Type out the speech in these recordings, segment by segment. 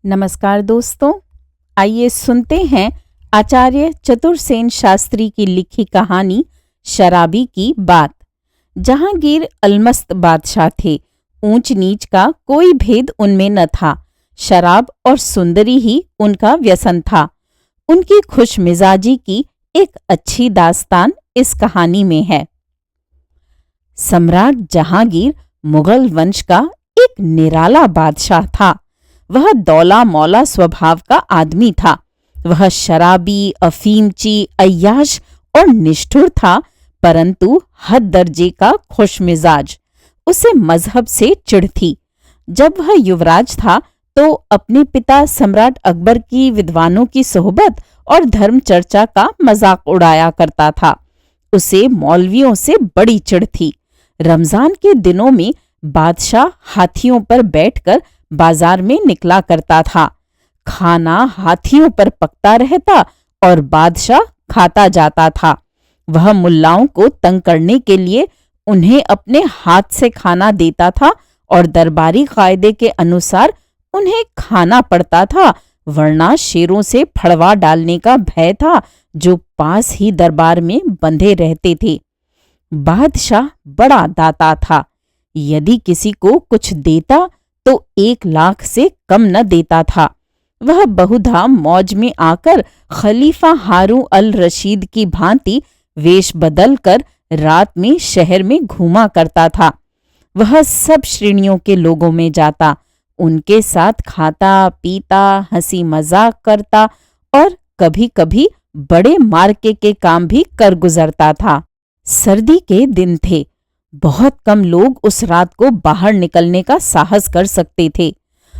नमस्कार दोस्तों, आइए सुनते हैं आचार्य चतुरसेन शास्त्री की लिखी कहानी शराबी की बात। जहांगीर अलमस्त बादशाह थे। ऊंच नीच का कोई भेद उनमें न था। शराब और सुंदरी ही उनका व्यसन था। उनकी खुश मिजाजी की एक अच्छी दास्तान इस कहानी में है। सम्राट जहांगीर मुगल वंश का एक निराला बादशाह था। वह दौला मौला स्वभाव का आदमी था। वह शराबी, अफीमची, अय्याश और निष्ठुर था, परंतु हद दर्जे का खुशमिजाज। उसे मजहब से चिढ़ थी। जब वह युवराज था तो अपने पिता सम्राट अकबर की विद्वानों की सोहबत और धर्म चर्चा का मजाक उड़ाया करता था। उसे मौलवियों से बड़ी चिढ़ थी। रमजान के दिनों में बादशाह हाथियों पर बैठकर बाजार में निकला करता था। खाना हाथियों पर पकता रहता और बादशाह खाता जाता था। वह मुल्लाओं को तंग करने के लिए उन्हें अपने हाथ से खाना देता था और दरबारी कायदे के अनुसार उन्हें खाना पड़ता था, वरना शेरों से फड़वा डालने का भय था जो पास ही दरबार में बंधे रहते थे। बादशाह बड़ा दाता था। यदि किसी को कुछ देता तो 1 लाख से कम न देता था। वह बहुधा मौज में आकर खलीफा हारून अल रशीद की भांति वेश बदल कर रात में शहर में घूमा करता था। वह सब श्रेणियों के लोगों में जाता, उनके साथ खाता पीता, हंसी मजाक करता और कभी कभी बड़े मार्के के काम भी कर गुजरता था। सर्दी के दिन थे। बहुत कम लोग उस रात को बाहर निकलने का साहस कर सकते थे।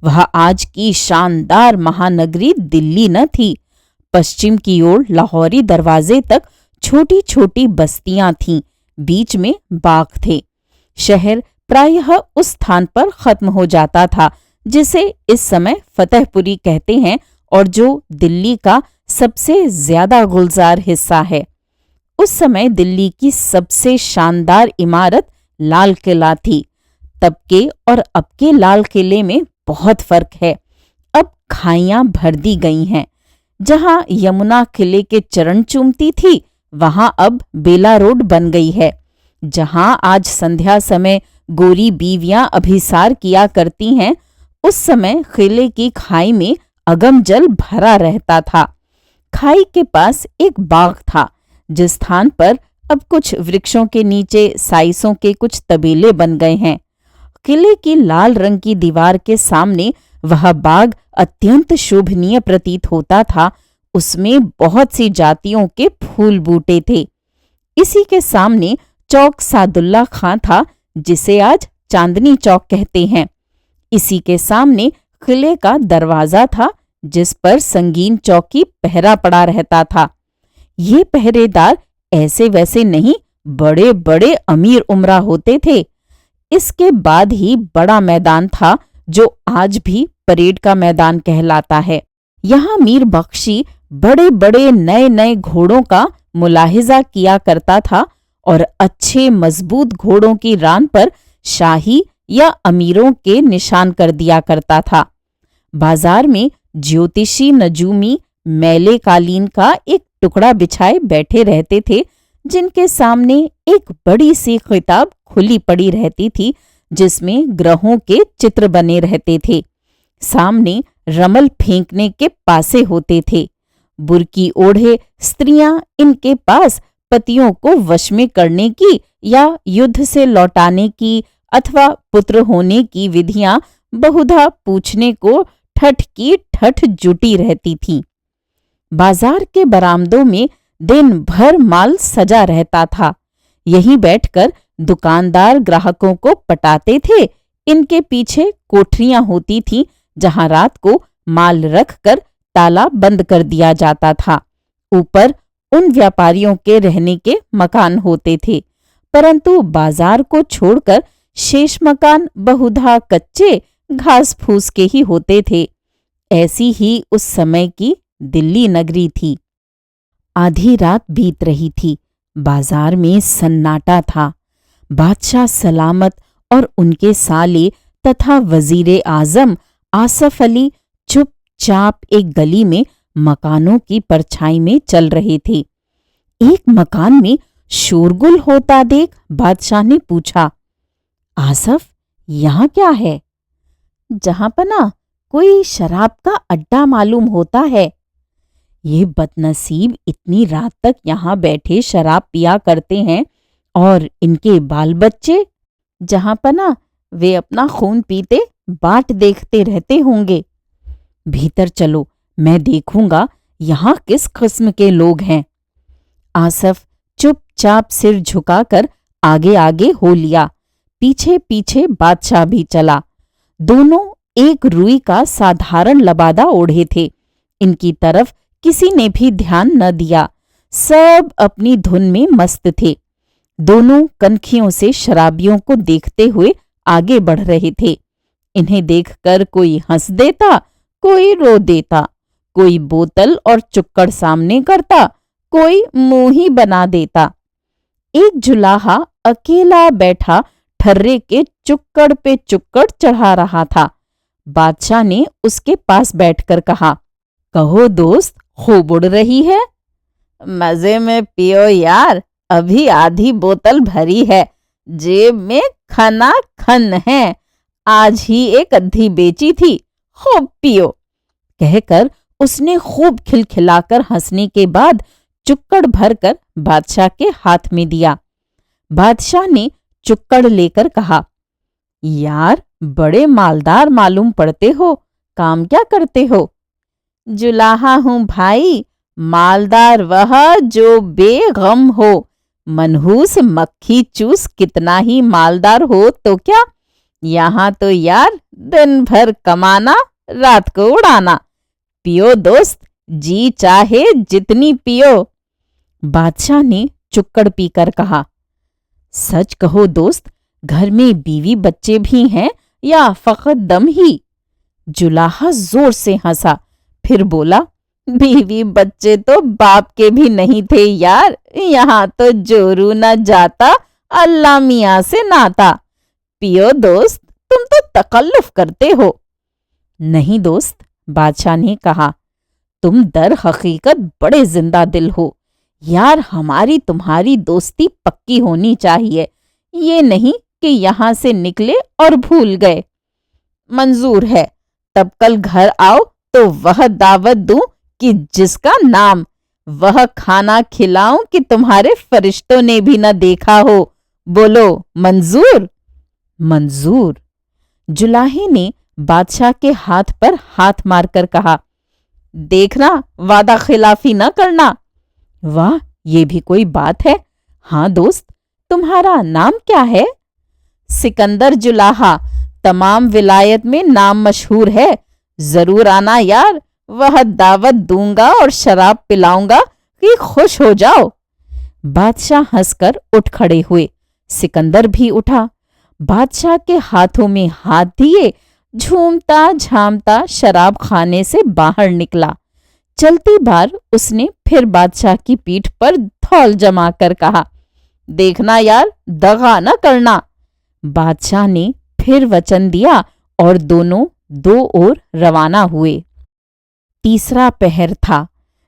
वह आज की शानदार महानगरी दिल्ली न थी। पश्चिम की ओर लाहौरी दरवाजे तक छोटी छोटी बस्तियां थीं, बीच में बाग थे। शहर प्रायः उस स्थान पर खत्म हो जाता था जिसे इस समय फतेहपुरी कहते हैं और जो दिल्ली का सबसे ज्यादा गुलजार हिस्सा है। उस समय दिल्ली की सबसे शानदार इमारत लाल किला थी। तब के और अब के लाल किले में बहुत फर्क है। अब खाइयां भर दी गई हैं। जहां यमुना किले के चरण चूमती थी, वहां अब बेला रोड बन गई है। जहां आज संध्या समय गोरी बीवियां अभिसार किया करती हैं, उस समय किले की खाई में अगम जल भरा रहता था। खाई के पास एक बाग था, जिस स्थान पर अब कुछ वृक्षों के नीचे साइसों के कुछ तबेले बन गए हैं। किले की लाल रंग की दीवार के सामने वह बाग अत्यंत शोभनीय प्रतीत होता था। उसमें बहुत सी जातियों के फूल बूटे थे। इसी के सामने चौक सादुल्ला खां था, जिसे आज चांदनी चौक कहते हैं। इसी के सामने किले का दरवाजा था, जिस पर संगीन चौकी पहरा पड़ा रहता था। ये पहरेदार ऐसे वैसे नहीं, बड़े बड़े अमीर उमरा होते थे। इसके बाद ही बड़ा मैदान था, जो आज भी परेड का मैदान कहलाता है। यहाँ मीर बख्शी बड़े बड़े नए नए घोड़ों का मुलाहिजा किया करता था और अच्छे मजबूत घोड़ों की रान पर शाही या अमीरों के निशान कर दिया करता था। बाजार में ज्योतिषी नजूमी मैले कालीन का एक टुकड़ा बिछाए बैठे रहते थे, जिनके सामने एक बड़ी सी किताब खुली पड़ी रहती थी, जिसमें ग्रहों के चित्र बने रहते थे। सामने रमल फेंकने के पासे होते थे। बुर्की ओढ़े स्त्रियां इनके पास पतियों को वश में करने की या युद्ध से लौटाने की अथवा पुत्र होने की विधियां बहुधा पूछने को ठठ की ठठ जुटी रहती थीं। बाजार के बरामदों में दिन भर माल सजा रहता था। यहीं बैठकर दुकानदार ग्राहकों को पटाते थे। इनके पीछे कोठरियां होती थीं, जहां रात को माल रखकर ताला बंद कर दिया जाता था। ऊपर उन व्यापारियों के रहने के मकान होते थे, परंतु बाजार को छोड़कर शेष मकान बहुधा कच्चे घास फूस के ही होते थे। ऐसी ही उस समय की दिल्ली नगरी थी। आधी रात बीत रही थी। बाजार में सन्नाटा था। बादशाह सलामत और उनके साले तथा वजीरे आजम आसफ अली चुपचाप एक गली में मकानों की परछाई में चल रहे थे। एक मकान में शोरगुल होता देख बादशाह ने पूछा, आसफ, यहाँ क्या है? जहांपना, कोई शराब का अड्डा मालूम होता है। ये बदनसीब इतनी रात तक यहाँ बैठे शराब पिया करते हैं और इनके बाल बच्चे, जहांपना, वे अपना खून पीते बाट देखते रहते होंगे। भीतर चलो, मैं देखूंगा यहाँ किस किस्म के लोग हैं। आसफ चुपचाप सिर झुकाकर आगे आगे हो लिया। पीछे पीछे बादशाह भी चला। दोनों एक रुई का साधारण लबादा ओढ़े थे। इनकी तरफ किसी ने भी ध्यान न दिया। सब अपनी धुन में मस्त थे। दोनों कनखियों से शराबियों को देखते हुए आगे बढ़ रहे थे। इन्हें देखकर कोई हंस देता, कोई रो देता, कोई बोतल और चुक्कड़ सामने करता, कोई मुंह ही बना देता। एक जुलाहा अकेला बैठा ठर्रे के चुक्कड़ पे चुक्कड़ चढ़ा रहा था। बादशाह ने उसके पास बैठकर कहा, कहो दोस्त, खूब उड़ रही है। मजे में पियो यार, अभी आधी बोतल भरी है, जेब में खना खन है, आज ही एक अद्धी बेची थी, खूब पियो। कहकर उसने खूब खिलखिलाकर हंसने के बाद चुक्कड़ भरकर बादशाह के हाथ में दिया। बादशाह ने चुक्कड़ लेकर कहा, यार, बड़े मालदार मालूम पड़ते हो, काम क्या करते हो? जुलाहा हूं भाई, मालदार वह जो बेगम हो। मनहूस मक्खी चूस कितना ही मालदार हो तो क्या, यहाँ तो यार दिन भर कमाना, रात को उड़ाना। पियो दोस्त, जी चाहे जितनी पियो। बादशाह ने चुक्कड़ पीकर कहा, सच कहो दोस्त, घर में बीवी बच्चे भी हैं या फकत दम ही? जुलाहा जोर से हंसा, फिर बोला, बीवी बच्चे तो बाप के भी नहीं थे यार, यहाँ तो जोरू न जाता, अल्लाह मियाँ से नाता। पियो दोस्त, तुम तो तकल्लुफ करते हो। नहीं दोस्त, बादशाह ने कहा, तुम दर हकीकत बड़े जिंदा दिल हो यार। हमारी तुम्हारी दोस्ती पक्की होनी चाहिए, ये नहीं कि यहाँ से निकले और भूल गए। मंजूर है, तब कल घर आओ तो वह दावत दूं कि जिसका नाम, वह खाना खिलाऊं कि तुम्हारे फरिश्तों ने भी न देखा हो। बोलो मंजूर? मंजूर। जुलाहे ने बादशाह के हाथ पर हाथ मारकर कहा, देखना वादा खिलाफी न करना। वाह, ये भी कोई बात है। हाँ दोस्त, तुम्हारा नाम क्या है? सिकंदर जुलाहा, तमाम विलायत में नाम मशहूर है। जरूर आना यार, वह दावत दूंगा और शराब पिलाऊंगा कि खुश हो जाओ। बादशाह हंसकर उठ खड़े हुए। सिकंदर भी उठा। बादशाह के हाथों में हाथ दिए झूमता झामता शराब खाने से बाहर निकला। चलती बार उसने फिर बादशाह की पीठ पर धौल जमा कर कहा, देखना यार, दगा न करना। बादशाह ने फिर वचन दिया और दोनों दो ओर रवाना हुए। तीसरा पहर था।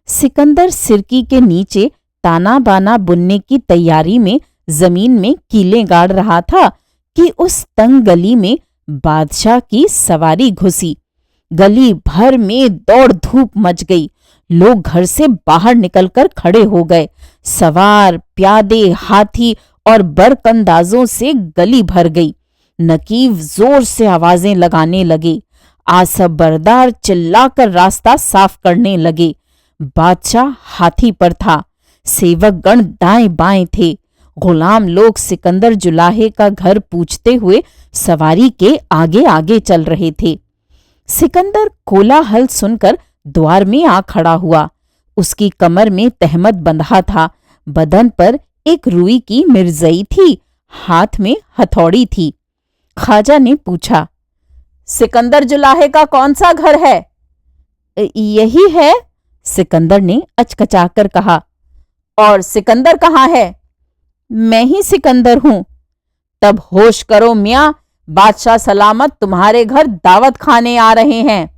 सिकंदर सिरकी के नीचे ताना बाना बुनने की तैयारी में जमीन में कीलें गाड़ रहा था कि उस तंग गली में बादशाह की सवारी घुसी। गली भर में दौड़ धूप मच गई। लोग घर से बाहर निकलकर खड़े हो गए। सवार, प्यादे, हाथी और बरकंदाजों से गली भर गई। नकीब जोर से आवाजें लगाने लगे। आसब बरदार चिल्लाकर रास्ता साफ करने लगे। बादशाह हाथी पर था। सेवक गण दाएं बाएं थे। गुलाम लोग सिकंदर जुलाहे का घर पूछते हुए सवारी के आगे आगे चल रहे थे। सिकंदर कोलाहल सुनकर द्वार में आ खड़ा हुआ। उसकी कमर में तहमत बंधा था। बदन पर एक रुई की मिर्जई थी। हाथ में हथौड़ी थी। ख्वाजा ने पूछा, सिकंदर जुलाहे का कौन सा घर है? यही है, सिकंदर ने अचकचाकर कहा। और सिकंदर कहाँ है? मैं ही सिकंदर हूं। तब होश करो मियां, बादशाह सलामत तुम्हारे घर दावत खाने आ रहे हैं।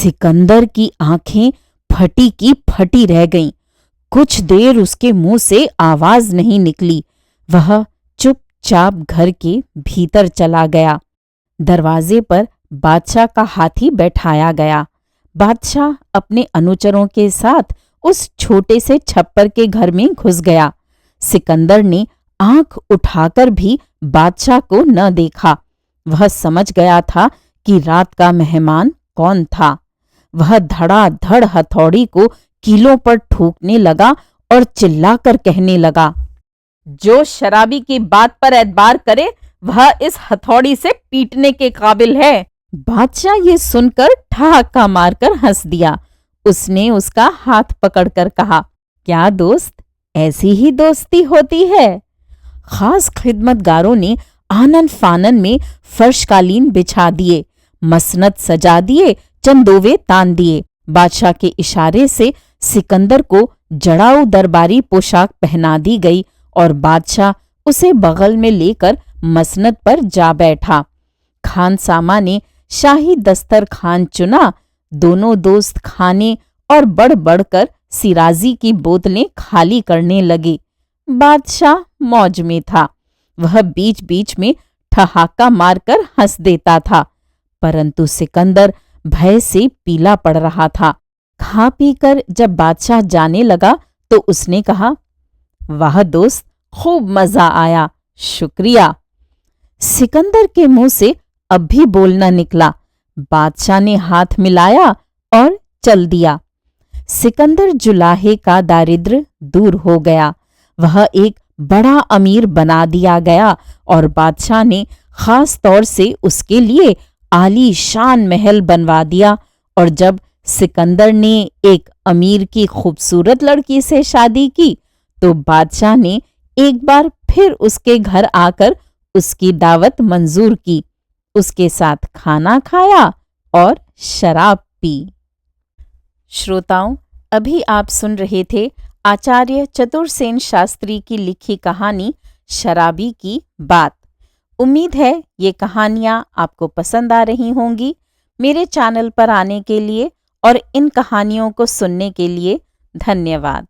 सिकंदर की आंखें फटी की फटी रह गईं। कुछ देर उसके मुंह से आवाज नहीं निकली। वह चुपचाप घर के भीतर चला गया। दरवाजे पर बादशाह का हाथी बैठाया गया। बादशाह अपने अनुचरों के साथ उस छोटे से छप्पर के घर में घुस गया। सिकंदर ने आंख उठाकर भी बादशाह को न देखा। वह समझ गया था कि रात का मेहमान कौन था। वह धड़ाधड़ हथौड़ी को कीलों पर ठोकने लगा और चिल्लाकर कहने लगा, जो शराबी की बात पर एतबार करे वह इस हथौड़ी से पीटने के काबिल है। बादशाह ये सुनकर ठहाका मारकर हंस दिया। उसने उसका हाथ पकड़कर कहा, क्या दोस्त, ऐसी ही दोस्ती होती है। खास खिदमतगारों ने आनन फानन में फर्शकालीन बिछा दिए, मसनद सजा दिए, चंदोवे तान दिए। बादशाह के इशारे से सिकंदर को जड़ाऊ दरबारी पोशाक पहना दी गई और बादशाह उसे बगल में लेकर मसनद पर जा बैठा। खानसामा ने शाही दस्तरखान चुना। दोनों दोस्त खाने और बढ़ बढ़कर सिराजी की बोतलें खाली करने लगे। बादशाह मौज में था। वह बीच बीच में ठहाका मारकर हंस देता था, परंतु सिकंदर भय से पीला पड़ रहा था। खा पीकर जब बादशाह जाने लगा तो उसने कहा, वाह दोस्त, खूब मजा आया, शुक्रिया। सिकंदर के मुंह से अब भी बोलना निकला। बादशाह ने हाथ मिलाया और चल दिया। सिकंदर जुलाहे का दारिद्र्य दूर हो गया। वह एक बड़ा अमीर बना दिया गया और बादशाह ने खास तौर से उसके लिए आलीशान महल बनवा दिया। और जब सिकंदर ने एक अमीर की खूबसूरत लड़की से शादी की तो बादशाह ने एक बार फिर उसके घर आकर उसकी दावत मंजूर की, उसके साथ खाना खाया और शराब पी। श्रोताओं, अभी आप सुन रहे थे आचार्य चतुरसेन शास्त्री की लिखी कहानी शराबी की बात। उम्मीद है ये कहानियाँ आपको पसंद आ रही होंगी। मेरे चैनल पर आने के लिए और इन कहानियों को सुनने के लिए धन्यवाद।